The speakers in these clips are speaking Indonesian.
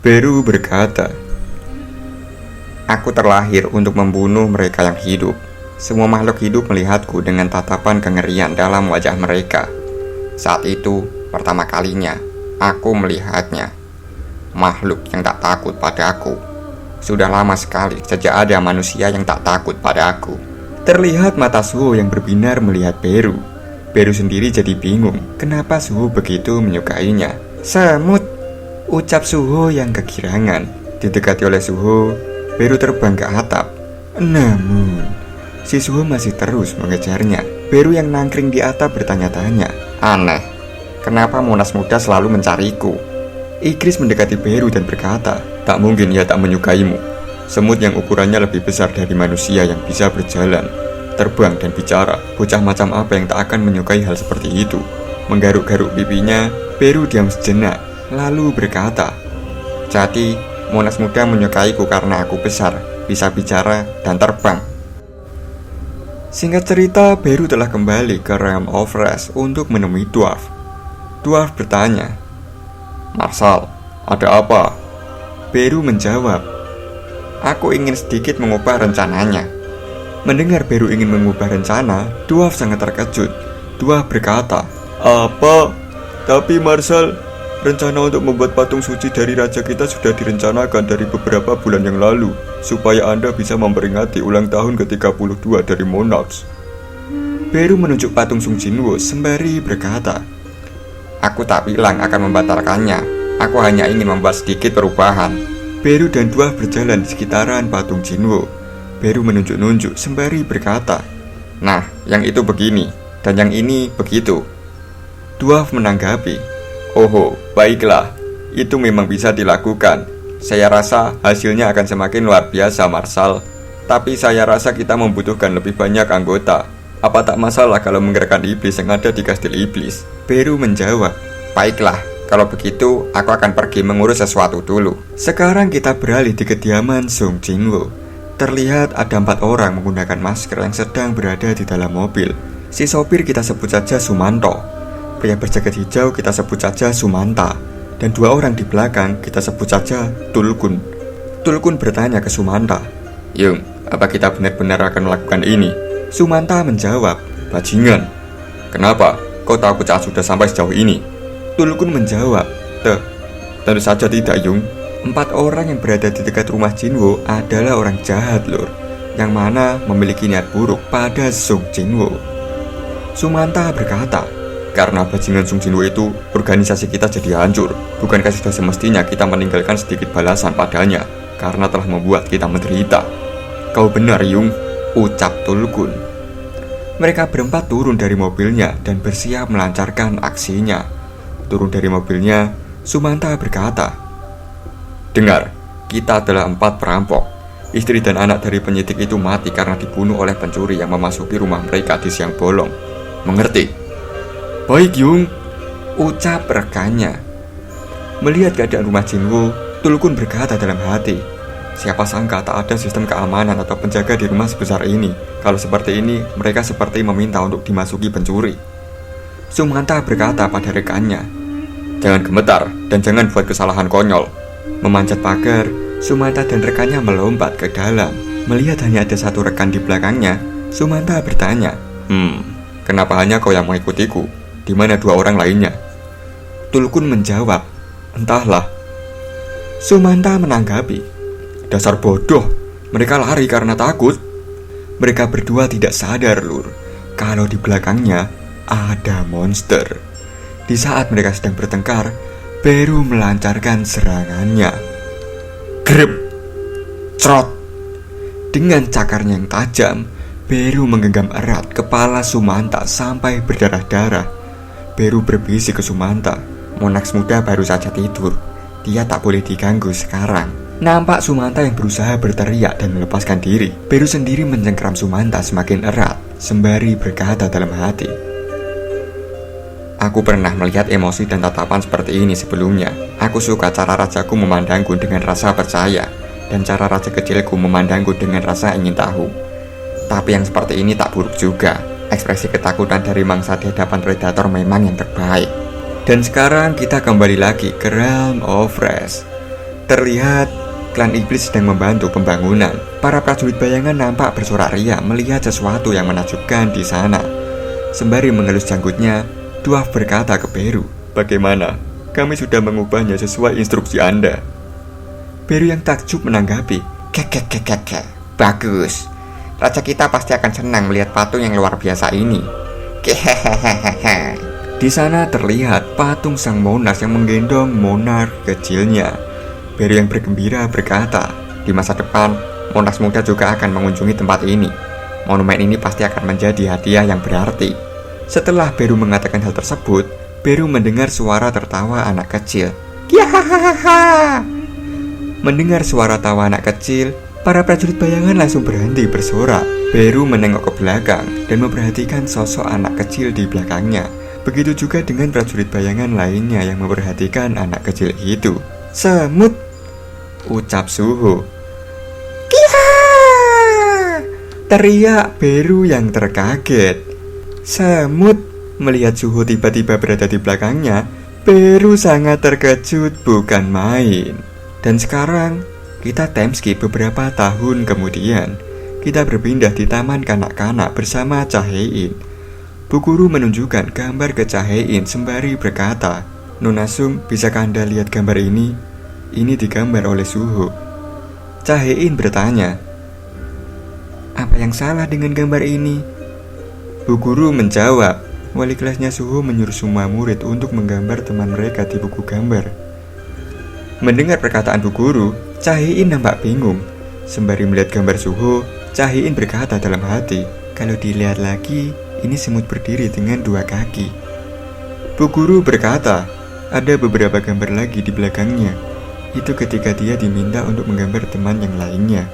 Beru berkata, "Aku terlahir untuk membunuh mereka yang hidup. Semua makhluk hidup melihatku dengan tatapan kengerian dalam wajah mereka. Saat itu, pertama kalinya, aku melihatnya. Makhluk yang tak takut pada aku. Sudah lama sekali sejak ada manusia yang tak takut pada aku." Terlihat mata Suho yang berbinar melihat Beru. Beru sendiri jadi bingung kenapa Suho begitu menyukainya. "Semut," ucap Suho yang kegirangan. Didekati oleh Suho, Beru terbang ke atap. Namun, si Suho masih terus mengejarnya. Beru yang nangkring di atap bertanya-tanya, "Aneh, kenapa Monas muda selalu mencariku?" Igris mendekati Beru dan berkata, "Tak mungkin ia tak menyukaimu. Semut yang ukurannya lebih besar dari manusia yang bisa berjalan, terbang dan bicara. Bocah macam apa yang tak akan menyukai hal seperti itu?" Menggaruk-garuk pipinya, Beru diam sejenak, lalu berkata, "Jadi, Monas muda menyukaiku karena aku besar, bisa bicara, dan terbang." Singkat cerita, Beru telah kembali ke Realm of Rest untuk menemui Dwarf. Dwarf bertanya, "Marshal, ada apa?" Beru menjawab, "Aku ingin sedikit mengubah rencananya." Mendengar Beru ingin mengubah rencana, Dwarf sangat terkejut. Dwarf berkata, "Apa? Tapi Marshal, rencana untuk membuat patung suci dari raja kita sudah direncanakan dari beberapa bulan yang lalu, supaya Anda bisa memperingati ulang tahun ke-32 dari Monarchs." Beru menunjuk patung Sung Jinwoo sembari berkata, "Aku tak bilang akan membatalkannya. Aku hanya ingin membuat sedikit perubahan." Beru dan Dwarf berjalan di sekitaran patung Jinwoo. Beru menunjuk-nunjuk sembari berkata, "Nah, yang itu begini, dan yang ini begitu." Dwarf menanggapi, "Oh, baiklah, itu memang bisa dilakukan. Saya rasa hasilnya akan semakin luar biasa, Marshal. Tapi saya rasa kita membutuhkan lebih banyak anggota. Apa tak masalah kalau menggerakkan iblis yang ada di kastil iblis?" Beru menjawab, "Baiklah, kalau begitu aku akan pergi mengurus sesuatu dulu." Sekarang kita beralih di kediaman Sung Jinwoo. Terlihat ada 4 orang menggunakan masker yang sedang berada di dalam mobil. Si sopir kita sebut saja Sumanto. Pria berjaket hijau kita sebut saja Sumanta. Dan 2 orang di belakang kita sebut saja Tulkun. Tulkun bertanya ke Sumanta, "Yung, apa kita benar-benar akan melakukan ini?" Sumanta menjawab, "Bajingan. Kenapa? Kau tahu Pecah sudah sampai sejauh ini?" Tulkun menjawab, Tentu saja tidak, Yung. 4 orang yang berada di dekat rumah Jinwoo adalah orang jahat, Lur, yang mana memiliki niat buruk pada Sung Jinwoo." Sumanta berkata, "Karena bajingan Sung Jinwoo itu, organisasi kita jadi hancur. Bukankah sudah semestinya kita meninggalkan sedikit balasan padanya, karena telah membuat kita menderita?" "Kau benar, Yung," ucap Tulkun. Mereka berempat turun dari mobilnya dan bersiap melancarkan aksinya. Turun dari mobilnya, Sumanta berkata, "Dengar, kita adalah 4 perampok. Istri dan anak dari penyidik itu mati karena dibunuh oleh pencuri yang memasuki rumah mereka di siang bolong. Mengerti?" "Baik, Yung," ucap rekannya. Melihat keadaan rumah Jinwoo, Tulkun berkata dalam hati, "Siapa sangka tak ada sistem keamanan atau penjaga di rumah sebesar ini. Kalau seperti ini, mereka seperti meminta untuk dimasuki pencuri." Sumanta berkata pada rekannya, "Jangan gemetar dan jangan buat kesalahan konyol." Memanjat pagar, Sumanta dan rekannya melompat ke dalam. Melihat hanya ada 1 rekan di belakangnya, Sumanta bertanya, Kenapa hanya kau yang mengikutiku? Di mana 2 orang lainnya?" Tulkun menjawab, "Entahlah." Sumanta menanggapi, "Dasar bodoh, mereka lari karena takut." Mereka berdua tidak sadar, Lur, kalau di belakangnya ada monster. Di saat mereka sedang bertengkar, Beru melancarkan serangannya. Grep, cerot. Dengan cakarnya yang tajam, Beru menggenggam erat kepala Sumanta sampai berdarah-darah. Beru berbisik ke Sumanta, "Monarchs muda baru saja tidur. Dia tak boleh diganggu sekarang." Nampak Sumanta yang berusaha berteriak dan melepaskan diri. Beru sendiri mencengkram Sumanta semakin erat, sembari berkata dalam hati, "Aku pernah melihat emosi dan tatapan seperti ini sebelumnya. Aku suka cara rajaku memandangku dengan rasa percaya, dan cara raja kecilku memandangku dengan rasa ingin tahu. Tapi yang seperti ini tak buruk juga. Ekspresi ketakutan dari mangsa di hadapan predator memang yang terbaik." Dan sekarang kita kembali lagi ke Realm of Rest. Terlihat klan iblis sedang membantu pembangunan. Para prajurit bayangan nampak bersorak riang melihat sesuatu yang menakjubkan di sana. Sembari mengelus janggutnya, Dwarf berkata ke Beru, "Bagaimana? Kami sudah mengubahnya sesuai instruksi Anda." Beru yang takjub menanggapi, Kek. Bagus. Raja kita pasti akan senang melihat patung yang luar biasa ini." Kehehehehe. Di sana terlihat patung sang monark yang menggendong monark kecilnya. Beru yang bergembira berkata, "Di masa depan, monark muda juga akan mengunjungi tempat ini. Monumen ini pasti akan menjadi hadiah yang berarti." Setelah Beru mengatakan hal tersebut, Beru mendengar suara tertawa anak kecil. Kiahahaha. Mendengar suara tawa anak kecil, para prajurit bayangan langsung berhenti bersorak. Beru menengok ke belakang dan memperhatikan sosok anak kecil di belakangnya. Begitu juga dengan prajurit bayangan lainnya yang memperhatikan anak kecil itu. "Semut!" ucap Suho. "Kiha!" teriak Beru yang terkaget. Semut! Melihat Suho tiba-tiba berada di belakangnya, Beru sangat terkejut bukan main. Dan sekarang, kita time skip beberapa tahun kemudian. Kita berpindah di taman kanak-kanak bersama Chae-in. Bu guru menunjukkan gambar ke Chae-in sembari berkata, "Nona Sung, bisakah Anda lihat gambar ini? Ini digambar oleh Suho." Chae-in bertanya, "Apa yang salah dengan gambar ini?" Bu guru menjawab, wali kelasnya Suho menyuruh semua murid untuk menggambar teman mereka di buku gambar. Mendengar perkataan bu guru, Chae-in nampak bingung. Sembari melihat gambar Suho, Chae-in berkata dalam hati, "Kalau dilihat lagi, ini semut berdiri dengan 2 kaki." Bu guru berkata, "Ada beberapa gambar lagi di belakangnya. Itu ketika dia diminta untuk menggambar teman yang lainnya."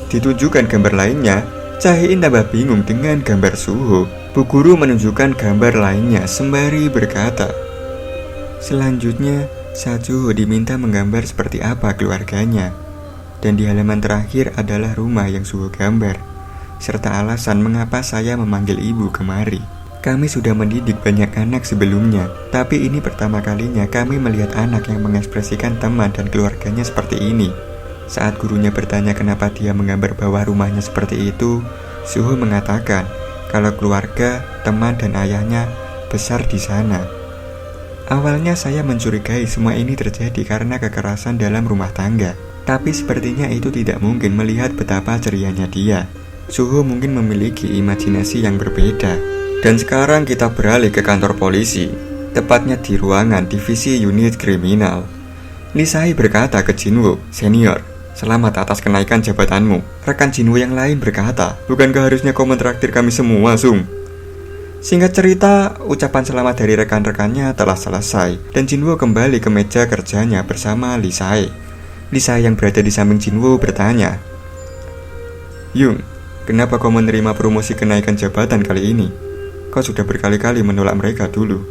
Ditunjukkan gambar lainnya, Chae-in tambah bingung dengan gambar Suho. Bu guru menunjukkan gambar lainnya sembari berkata, "Selanjutnya, saat Suho diminta menggambar seperti apa keluarganya. Dan di halaman terakhir adalah rumah yang Suho gambar, serta alasan mengapa saya memanggil ibu kemari. Kami sudah mendidik banyak anak sebelumnya, tapi ini pertama kalinya kami melihat anak yang mengekspresikan teman dan keluarganya seperti ini." Saat gurunya bertanya kenapa dia menggambar bawah rumahnya seperti itu, Suho mengatakan kalau keluarga, teman, dan ayahnya besar di sana. Awalnya saya mencurigai semua ini terjadi karena kekerasan dalam rumah tangga, tapi sepertinya itu tidak mungkin melihat betapa cerianya dia. Suho mungkin memiliki imajinasi yang berbeda. Dan sekarang kita beralih ke kantor polisi, tepatnya di ruangan divisi unit kriminal. Lisai berkata ke Jinwoo, "Senior, selamat atas kenaikan jabatanmu." Rekan Jinwoo yang lain berkata, "Bukankah harusnya kau mentraktir kami semua, Sung?" Singkat cerita, ucapan selamat dari rekan-rekannya telah selesai, dan Jinwoo kembali ke meja kerjanya bersama Lisai. Lisai yang berada di samping Jinwoo bertanya, "Yung, kenapa kau menerima promosi kenaikan jabatan kali ini? Kau sudah berkali-kali menolak mereka dulu."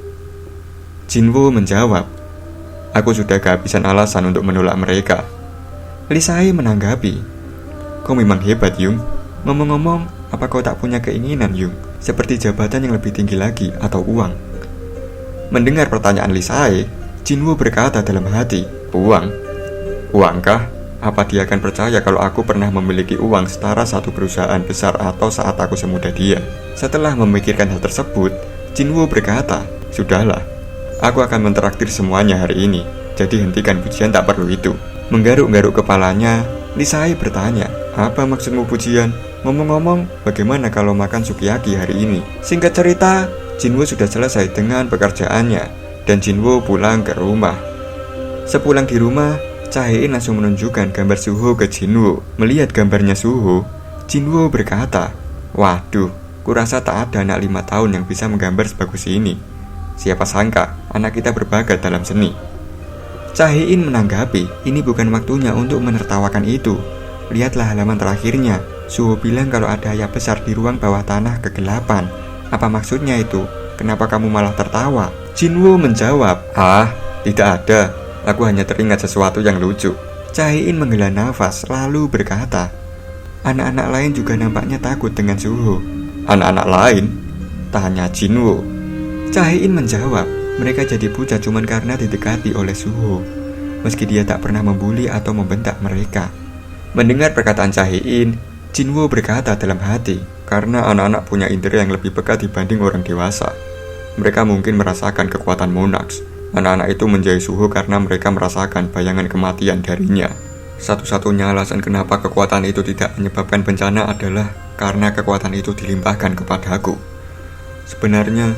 Jinwoo menjawab, "Aku sudah kehabisan alasan untuk menolak mereka." Lisai menanggapi, "Kau memang hebat, Yung. Ngomong-ngomong, apa kau tak punya keinginan, Yung? Seperti jabatan yang lebih tinggi lagi atau uang?" Mendengar pertanyaan Lisai, Jinwoo berkata dalam hati, "Uang? Uangkah? Apa dia akan percaya kalau aku pernah memiliki uang setara satu perusahaan besar atau saat aku semuda dia?" Setelah memikirkan hal tersebut, Jinwoo berkata, "Sudahlah, aku akan mentraktir semuanya hari ini, jadi hentikan pujian tak perlu itu." Menggaruk-garuk kepalanya, Lisai bertanya, "Apa maksudmu pujian? Ngomong-ngomong, bagaimana kalau makan sukiyaki hari ini?" Singkat cerita, Jinwoo sudah selesai dengan pekerjaannya, dan Jinwoo pulang ke rumah. Sepulang di rumah, Chae-in langsung menunjukkan gambar Suho ke Jinwoo. Melihat gambarnya Suho, Jinwoo berkata, "Waduh, kurasa tak ada anak 5 tahun yang bisa menggambar sebagus ini. Siapa sangka anak kita berbakat dalam seni." Chae-in menanggapi, "Ini bukan waktunya untuk menertawakan itu. Lihatlah halaman terakhirnya. Suho bilang kalau ada ayah besar di ruang bawah tanah kegelapan. Apa maksudnya itu? Kenapa kamu malah tertawa?" Jinwoo menjawab, "Ah, tidak ada. Aku hanya teringat sesuatu yang lucu." Chae-in menghela nafas lalu berkata, "Anak-anak lain juga nampaknya takut dengan Suho." "Anak-anak lain?" tanya Jinwoo. Chae-in menjawab, "Mereka jadi pucat cuman karena didekati oleh Suho." meski dia tak pernah membuli atau membentak mereka. Mendengar perkataan Jae-in, Jinwoo berkata dalam hati, karena anak-anak punya indera yang lebih peka dibanding orang dewasa. Mereka mungkin merasakan kekuatan monarks. Anak-anak itu menjauhi Suho karena mereka merasakan bayangan kematian darinya. Satu-satunya alasan kenapa kekuatan itu tidak menyebabkan bencana adalah karena kekuatan itu dilimpahkan kepadaku. Sebenarnya,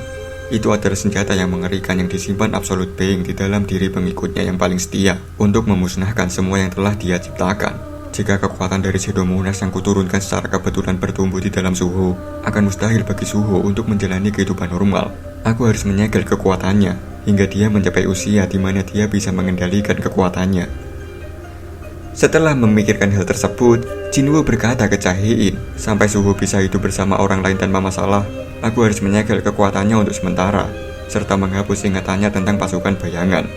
itu adalah senjata yang mengerikan yang disimpan Absolute Being di dalam diri pengikutnya yang paling setia untuk memusnahkan semua yang telah dia ciptakan. Jika kekuatan dari Shadow Monarchs yang kuturunkan secara kebetulan bertumbuh di dalam Suho, akan mustahil bagi Suho untuk menjalani kehidupan normal. Aku harus menyegel kekuatannya hingga dia mencapai usia di mana dia bisa mengendalikan kekuatannya. Setelah memikirkan hal tersebut, Jinwoo berkata ke Jae-in, sampai Suho bisa hidup bersama orang lain tanpa masalah, aku harus menyegel kekuatannya untuk sementara, serta menghapus ingatannya tentang pasukan bayangan.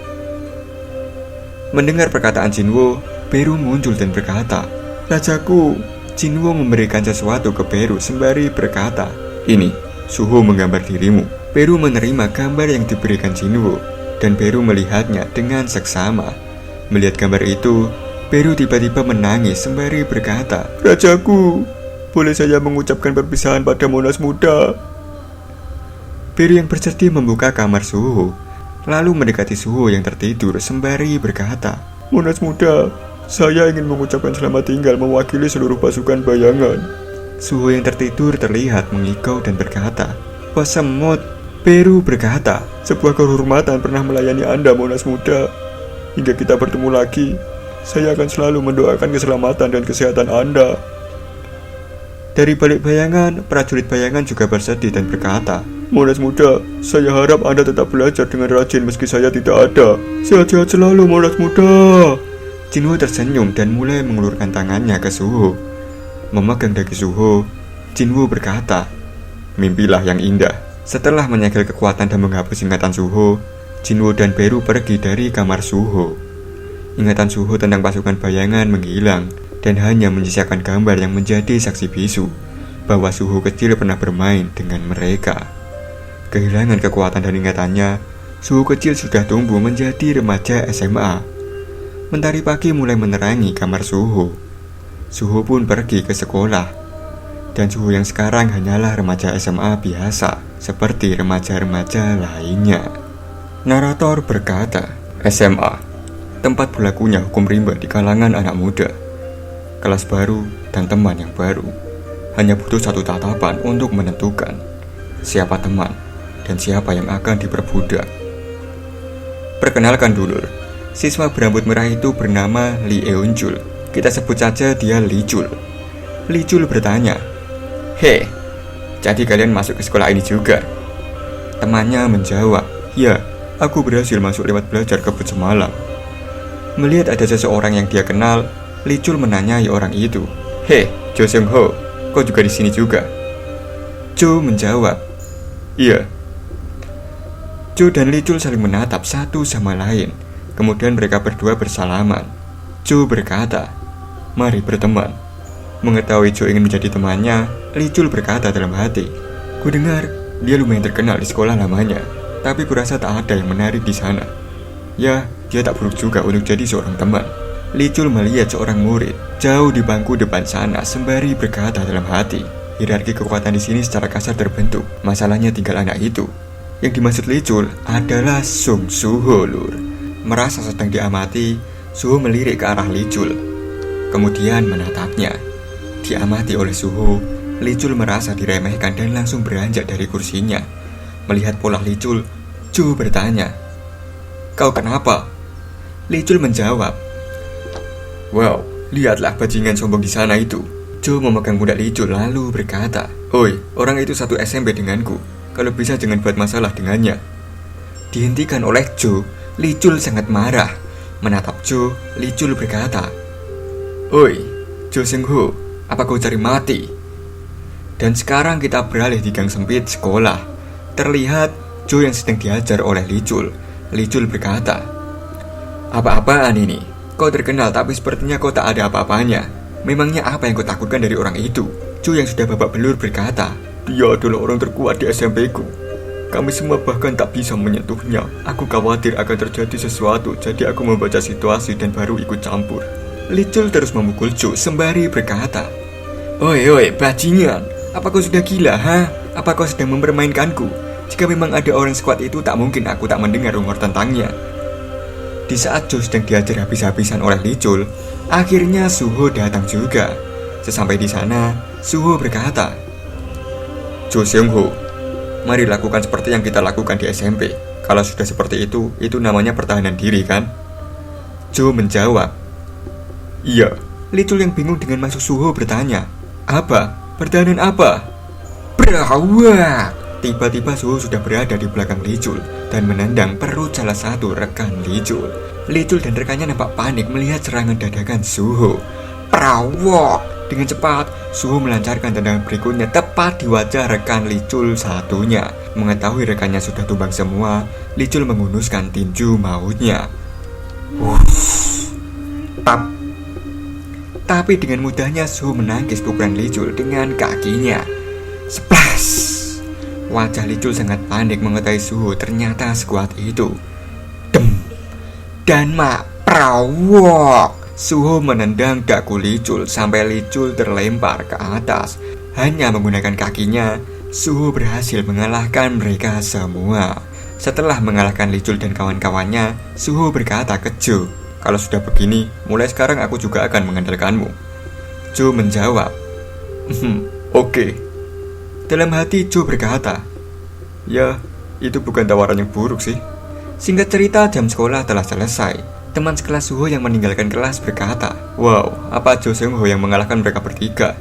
Mendengar perkataan Jinwoo, Beru muncul dan berkata, "Rajaku." Jinwoo memberikan sesuatu ke Beru sembari berkata, "Ini, Suho menggambar dirimu." Beru menerima gambar yang diberikan Jinwoo, dan Beru melihatnya dengan seksama. Melihat gambar itu, Beru tiba-tiba menangis sembari berkata, "Rajaku, boleh saya mengucapkan perpisahan pada Monas muda?" Beru yang bersedih membuka kamar Suho, lalu mendekati Suho yang tertidur sembari berkata, "Monas muda, saya ingin mengucapkan selamat tinggal mewakili seluruh pasukan bayangan." Suho yang tertidur terlihat mengigau dan berkata, "Wah semut." Beru berkata, "Sebuah kehormatan pernah melayani Anda, Monas muda. Hingga kita bertemu lagi, saya akan selalu mendoakan keselamatan dan kesehatan Anda." Dari balik bayangan, prajurit bayangan juga bersedih dan berkata, "Monas muda, saya harap Anda tetap belajar dengan rajin meski saya tidak ada. Sehat-sehat selalu, Monas muda." Jinwoo tersenyum dan mulai mengulurkan tangannya ke Suho. Memegang dagu Suho, Jinwoo berkata, "Mimpilah yang indah." Setelah menyegel kekuatan dan menghapus ingatan Suho, Jinwoo dan Beru pergi dari kamar Suho. Ingatan Suho tentang pasukan bayangan menghilang dan hanya menyisakan gambar yang menjadi saksi bisu bahwa Suho kecil pernah bermain dengan mereka. Kehilangan kekuatan dan ingatannya, Suho kecil sudah tumbuh menjadi remaja SMA. Mentari pagi mulai menerangi kamar Suho. Suho pun pergi ke sekolah. Dan Suho yang sekarang hanyalah remaja SMA biasa, seperti remaja-remaja lainnya. Narator berkata, SMA, tempat berlakunya hukum rimba di kalangan anak muda. Kelas baru dan teman yang baru. Hanya butuh satu tatapan untuk menentukan siapa teman dan siapa yang akan diperbudak. Perkenalkan dulur, siswa berambut merah itu bernama Lee Eunjul. Kita sebut saja dia Lee Jul. Lee Jul bertanya, "Hei, jadi kalian masuk ke sekolah ini juga?" Temannya menjawab, "Ya, aku berhasil masuk lewat belajar kebut semalam." Melihat ada seseorang yang dia kenal, Lee Jul menanyai orang itu, "Hei, Jo Seung Ho, kau juga di sini juga?" Jo menjawab, "Iya." Jo dan Lee Jul saling menatap satu sama lain. Kemudian mereka berdua bersalaman. Jo berkata, "Mari berteman." Mengetahui Jo ingin menjadi temannya, Lee Jul berkata dalam hati, "Ku dengar dia lumayan terkenal di sekolah lamanya, tapi kurasa tak ada yang menarik di sana. Ya, dia tak buruk juga untuk jadi seorang teman." Lee Jul melihat seorang murid jauh di bangku depan sana sembari berkata dalam hati, "Hierarki kekuatan di sini secara kasar terbentuk. Masalahnya tinggal anak itu." Yang dimaksud Lee Jul adalah Sung Suho, lur. Merasa sedang diamati, Suho melirik ke arah Lee Jul, kemudian menatapnya. Diamati oleh Suho, Lee Jul merasa diremehkan dan langsung beranjak dari kursinya. Melihat pola Lee Jul, Jo bertanya, "Kau kenapa?" Lee Jul menjawab, "Wow, lihatlah bajingan sombong di sana itu." Jo memegang pundak Lee Jul lalu berkata, "Oi, orang itu satu SMP denganku. Kalau bisa jangan buat masalah dengannya." Dihentikan oleh Jo, Lee Jul sangat marah. Menatap Jo, Lee Jul berkata, "Oi, Jo Seung Ho, apa kau cari mati?" Dan sekarang kita beralih di gang sempit sekolah. Terlihat Jo yang sedang diajar oleh Lee Jul. Lee Jul berkata, "Apa-apaan ini? Kau terkenal tapi sepertinya kau tak ada apa-apanya. Memangnya apa yang kau takutkan dari orang itu?" Jo yang sudah babak belur berkata, "Dia adalah orang terkuat di SMP ku." Kami semua bahkan tak bisa menyentuhnya. Aku khawatir akan terjadi sesuatu, jadi aku membaca situasi dan baru ikut campur. Licul terus memukul Joe sembari berkata, Oi, bajingan, apa kau sudah gila, ha? Apa kau sedang mempermainkanku? Jika memang ada orang sekuat itu, tak mungkin aku tak mendengar rumor tentangnya. Di saat Joe sedang diajar habis-habisan oleh Licul, akhirnya Suho datang juga. Sesampai di sana, Suho berkata, Jo Seung-ho, mari lakukan seperti yang kita lakukan di SMP. Kalau sudah seperti itu namanya pertahanan diri kan? Joe menjawab, Iya. Licul yang bingung dengan maksud Suho bertanya, apa? Pertahanan apa? Berawak! Tiba-tiba Suho sudah berada di belakang Licul dan menendang perut salah satu rekan Licul. Licul dan rekannya nampak panik melihat serangan dadakan Suho. Perawok! Dengan cepat, Suho melancarkan tendangan berikutnya tepat di wajah rekan Licul satunya. Mengetahui rekannya sudah tumbang semua, Licul menghunuskan tinju mautnya. Tapi dengan mudahnya Suho menangkis pukulan Licul dengan kakinya. Splash! Wajah Licul sangat panik mengetahui Suho ternyata sekuat itu. Dem! Dan perawok! Suho menendang dagu Licul sampai Licul terlempar ke atas. Hanya menggunakan kakinya, Suho berhasil mengalahkan mereka semua. Setelah mengalahkan Licul dan kawan-kawannya, Suho berkata ke Joe, kalau sudah begini, mulai sekarang aku juga akan mengandalkanmu. Joe menjawab, Oke. Dalam hati Joe berkata, ya, itu bukan tawaran yang buruk sih. Singkat cerita, jam sekolah telah selesai. Teman sekelas Suho yang meninggalkan kelas berkata, wow, apa Jo Seung-ho yang mengalahkan mereka bertiga?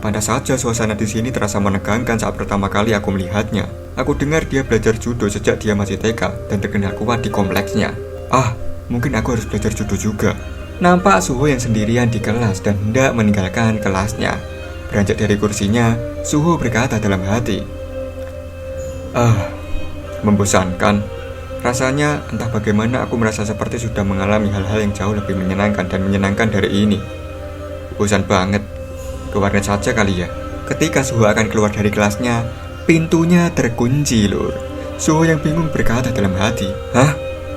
Pada saja suasana di sini terasa menegangkan saat pertama kali aku melihatnya. Aku dengar dia belajar judo sejak dia masih TK dan terkenal kuat di kompleksnya. Mungkin aku harus belajar judo juga. Nampak Suho yang sendirian di kelas dan hendak meninggalkan kelasnya. Beranjak dari kursinya, Suho berkata dalam hati, membosankan. Rasanya entah bagaimana aku merasa seperti sudah mengalami hal-hal yang jauh lebih menyenangkan dan menyenangkan dari ini. Bosan banget. Ke warnet saja kali ya. Ketika Suho akan keluar dari kelasnya, pintunya terkunci, lur. Suho yang bingung berkata dalam hati,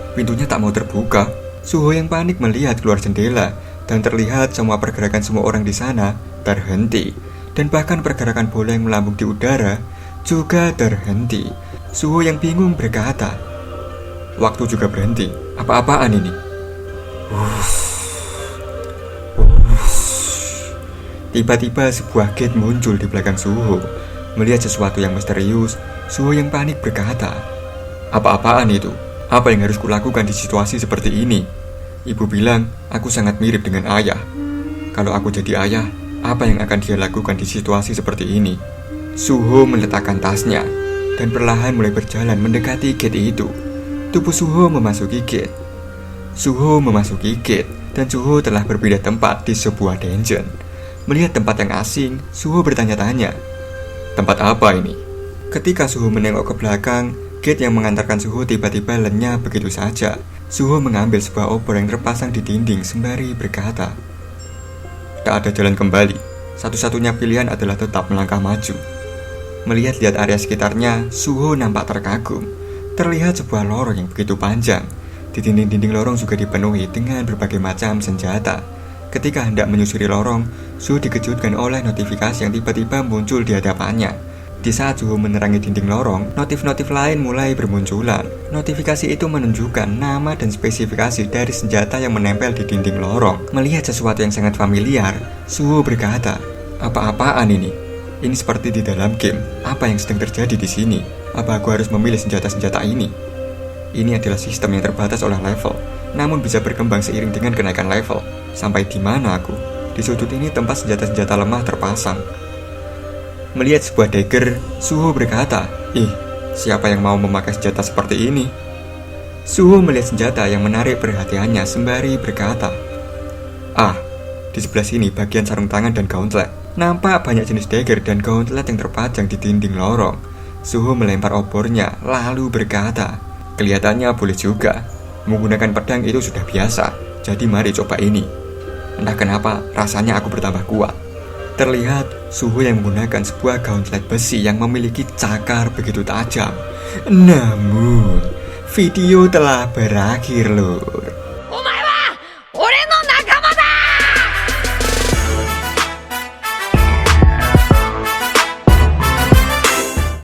Pintunya tak mau terbuka. Suho yang panik melihat keluar jendela dan terlihat semua pergerakan semua orang di sana terhenti. Dan bahkan pergerakan bola yang melambung di udara juga terhenti. Suho yang bingung berkata, waktu juga berhenti. Apa-apaan ini? Tiba-tiba sebuah gate muncul di belakang Suho. Melihat sesuatu yang misterius, Suho yang panik berkata, apa-apaan itu? Apa yang harus kulakukan di situasi seperti ini? Ibu bilang aku sangat mirip dengan ayah. Kalau aku jadi ayah, apa yang akan dia lakukan di situasi seperti ini? Suho meletakkan tasnya dan perlahan mulai berjalan mendekati gate itu. Tubuh Suho memasuki gate. Suho memasuki gate dan Suho telah berpindah tempat di sebuah dungeon. Melihat tempat yang asing, Suho bertanya-tanya, tempat apa ini? Ketika Suho menengok ke belakang, gate yang mengantarkan Suho tiba-tiba lenyap begitu saja. Suho mengambil sebuah obor yang terpasang di dinding sembari berkata, tak ada jalan kembali. Satu-satunya pilihan adalah tetap melangkah maju. Melihat-lihat area sekitarnya, Suho nampak terkagum. Terlihat sebuah lorong yang begitu panjang. Di dinding-dinding lorong juga dipenuhi dengan berbagai macam senjata. Ketika hendak menyusuri lorong, Suho dikejutkan oleh notifikasi yang tiba-tiba muncul di hadapannya. Di saat Suho menerangi dinding lorong, notif-notif lain mulai bermunculan. Notifikasi itu menunjukkan nama dan spesifikasi dari senjata yang menempel di dinding lorong. Melihat sesuatu yang sangat familiar, Suho berkata, apa-apaan ini? Ini seperti di dalam game. Apa yang sedang terjadi di sini? Apa aku harus memilih senjata-senjata ini? Ini adalah sistem yang terbatas oleh level, namun bisa berkembang seiring dengan kenaikan level. Sampai di mana aku? Di sudut ini tempat senjata-senjata lemah terpasang. Melihat sebuah dagger, Suho berkata, siapa yang mau memakai senjata seperti ini? Suho melihat senjata yang menarik perhatiannya sembari berkata, di sebelah sini bagian sarung tangan dan gauntlet. Nampak banyak jenis dagger dan gauntlet yang terpajang di dinding lorong. Suho melempar obornya lalu berkata, kelihatannya boleh juga. Menggunakan pedang itu sudah biasa, jadi mari coba ini. Entah kenapa rasanya aku bertambah kuat. Terlihat Suho yang menggunakan sebuah gauntlet besi yang memiliki cakar begitu tajam. Namun, video telah berakhir, Lur.